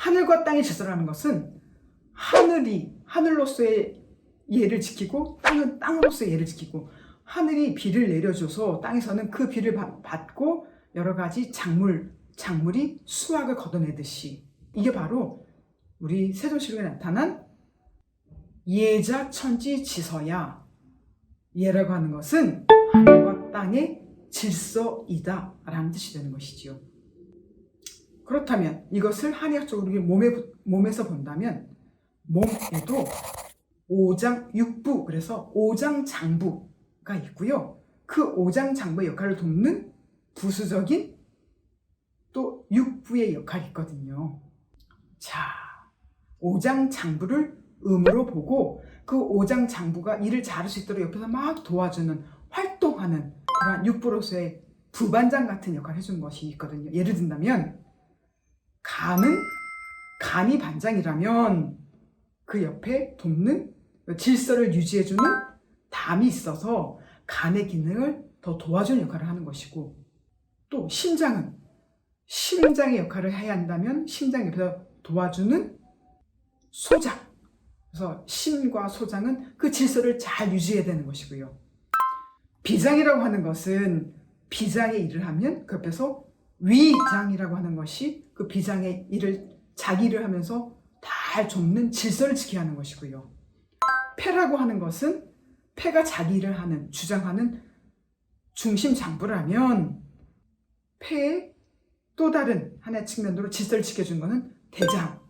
하늘과 땅의 질서라는 것은 하늘이 하늘로서의 예를 지키고 땅은 땅으로서의 예를 지키고, 하늘이 비를 내려줘서 땅에서는 그 비를 받고 여러 가지 작물이 수확을 거둬내듯이, 이게 바로 우리 세종시록에 나타난 예자천지지서야. 예라고 하는 것은 하늘과 땅의 질서이다 라는 뜻이 되는 것이지요. 그렇다면 이것을 한의학적으로 몸에서 본다면, 몸에도 오장육부, 그래서 오장장부가 있고요. 그 오장장부의 역할을 돕는 부수적인 또 육부의 역할이 있거든요. 자, 오장장부를 음으로 보고 그 오장장부가 일을 잘할 수 있도록 옆에서 막 도와주는, 활동하는 그런 육부로서의 부반장 같은 역할을 해주는 것이 있거든요. 예를 든다면 간이 반장이라면 그 옆에 돕는, 질서를 유지해주는 담이 있어서 간의 기능을 더 도와주는 역할을 하는 것이고, 또 심장은 심장의 역할을 해야 한다면 심장 옆에서 도와주는 소장, 그래서 심과 소장은 그 질서를 잘 유지해야 되는 것이고요. 비장이라고 하는 것은 비장의 일을 하면 그 옆에서 위장이라고 하는 것이 그 비장의 일을, 자기 일을 하면서 잘 돕는, 질서를 지켜야 하는 것이고요. 폐라고 하는 것은 폐가 자기 일을 하는, 주장하는 중심 장부라면, 폐의 또 다른 하나의 측면으로 질서를 지켜주는 것은 대장,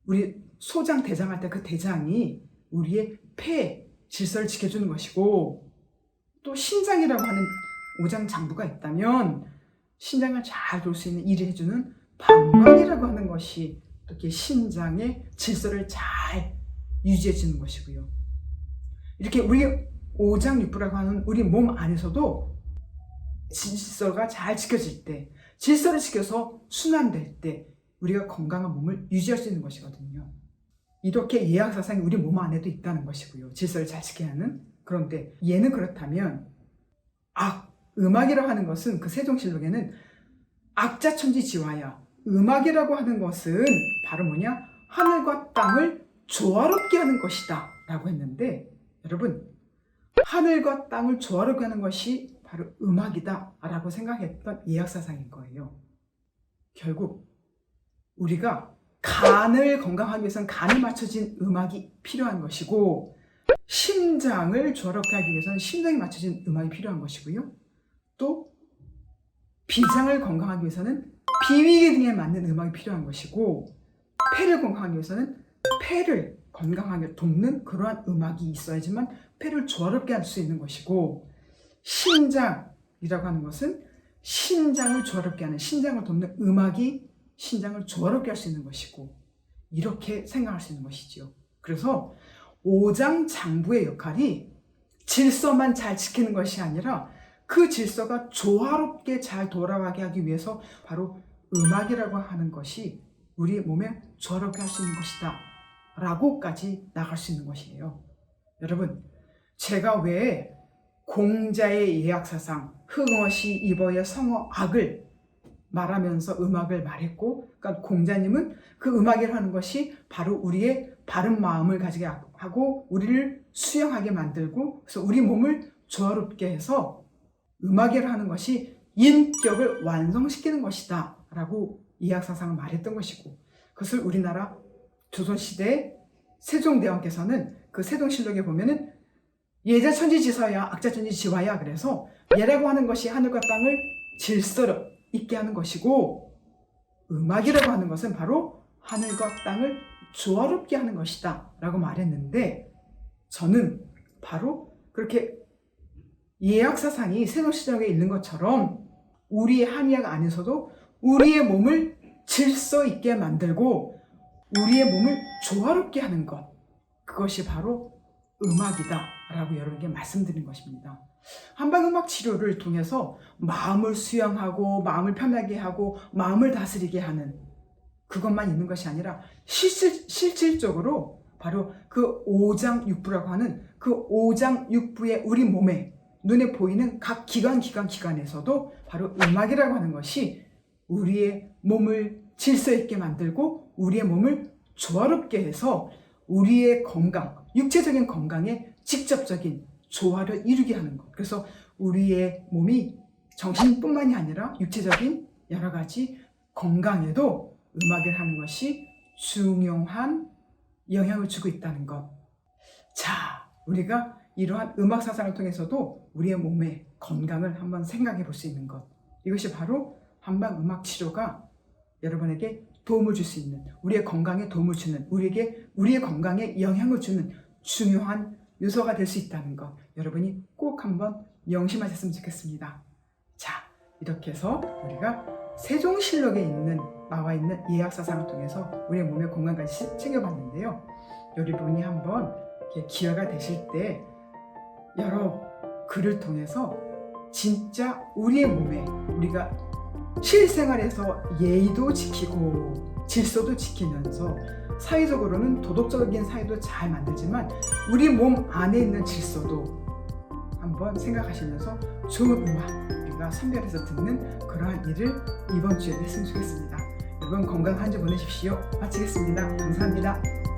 우리 소장 대장할 때 그 대장이 우리의 폐 질서를 지켜주는 것이고, 또 신장이라고 하는 오장장부가 있다면 신장을 잘 돌 수 있는 일을 해주는 방광이라고 하는 것이 이렇게 신장의 질서를 잘 유지해 주는 것이고요. 이렇게 우리 오장육부라고 하는 우리 몸 안에서도 질서가 잘 지켜질 때, 질서를 지켜서 순환될 때 우리가 건강한 몸을 유지할 수 있는 것이거든요. 이렇게 예학사상이 우리 몸 안에도 있다는 것이고요. 질서를 잘 지켜야 하는. 그런데 얘는 그렇다면 음악이라고 하는 것은, 그 세종실록에는 악자천지지화야, 음악이라고 하는 것은 바로 뭐냐? 하늘과 땅을 조화롭게 하는 것이다 라고 했는데, 여러분, 하늘과 땅을 조화롭게 하는 것이 바로 음악이다 라고 생각했던 예학사상인 거예요. 결국 우리가 간을 건강하기 위해서는 간에 맞춰진 음악이 필요한 것이고, 심장을 조화롭게 하기 위해서는 심장에 맞춰진 음악이 필요한 것이고요. 또 비장을 건강하기 위해서는 비위기 등에 맞는 음악이 필요한 것이고, 폐를 건강하기 위해서는 폐를 건강하게 돕는 그러한 음악이 있어야지만 폐를 조화롭게 할 수 있는 것이고, 신장이라고 하는 것은 신장을 조화롭게 하는, 신장을 돕는 음악이 신장을 조화롭게 할 수 있는 것이고, 이렇게 생각할 수 있는 것이죠. 그래서 오장장부의 역할이 질서만 잘 지키는 것이 아니라 그 질서가 조화롭게 잘 돌아가게 하기 위해서 바로 음악이라고 하는 것이 우리 몸에 조화롭게 할 수 있는 것이다 라고까지 나갈 수 있는 것이에요. 여러분, 제가 왜 공자의 예학사상, 흥어시 이버의 성어악을 말하면서 음악을 말했고, 그러니까 공자님은 그 음악이라고 하는 것이 바로 우리의 바른 마음을 가지게 하고 우리를 수용하게 만들고, 그래서 우리 몸을 조화롭게 해서 음악이라고 하는 것이 인격을 완성시키는 것이다 라고 예학사상을 말했던 것이고, 그것을 우리나라 조선시대 세종대왕께서는 그 세종실록에 보면은 예자천지지서야 악자천지지화야, 그래서 예라고 하는 것이 하늘과 땅을 질서로 있게 하는 것이고, 음악이라고 하는 것은 바로 하늘과 땅을 조화롭게 하는 것이다 라고 말했는데, 저는 바로 그렇게 예학사상이 세종실록에 있는 것처럼 우리의 한의학 안에서도 우리의 몸을 질서 있게 만들고 우리의 몸을 조화롭게 하는 것, 그것이 바로 음악이다 라고 여러분께 말씀드린 것입니다. 한방음악 치료를 통해서 마음을 수양하고 마음을 편하게 하고 마음을 다스리게 하는 그것만 있는 것이 아니라 실질적으로 바로 그 오장육부라고 하는 그 오장육부의 우리 몸에 눈에 보이는 각 기관에서도 바로 음악이라고 하는 것이 우리의 몸을 질서 있게 만들고 우리의 몸을 조화롭게 해서 우리의 건강, 육체적인 건강에 직접적인 조화를 이루게 하는 것. 그래서 우리의 몸이 정신뿐만이 아니라 육체적인 여러 가지 건강에도 음악을 하는 것이 중요한 영향을 주고 있다는 것. 자, 우리가 이러한 음악 사상을 통해서도 우리의 몸의 건강을 한번 생각해 볼 수 있는 것. 이것이 바로 한방 음악 치료가 여러분에게 도움을 줄 수 있는, 우리의 건강에 도움을 주는, 우리의 건강에 영향을 주는 중요한 요소가 될 수 있다는 것. 여러분이 꼭 한번 명심하셨으면 좋겠습니다. 자, 이렇게 해서 우리가 세종실록에 나와 있는 예약 사상을 통해서 우리의 몸의 건강까지 챙겨봤는데요. 여러분이 한번 기회가 되실 때 여러 글을 통해서 진짜 우리의 몸에 우리가 실생활에서 예의도 지키고 질서도 지키면서 사회적으로는 도덕적인 사회도 잘 만들지만 우리 몸 안에 있는 질서도 한번 생각하시면서 좋은 음악 우리가 선별해서 듣는 그러한 일을 이번 주에도 했으면 좋겠습니다. 여러분 건강한 주 보내십시오. 마치겠습니다. 감사합니다.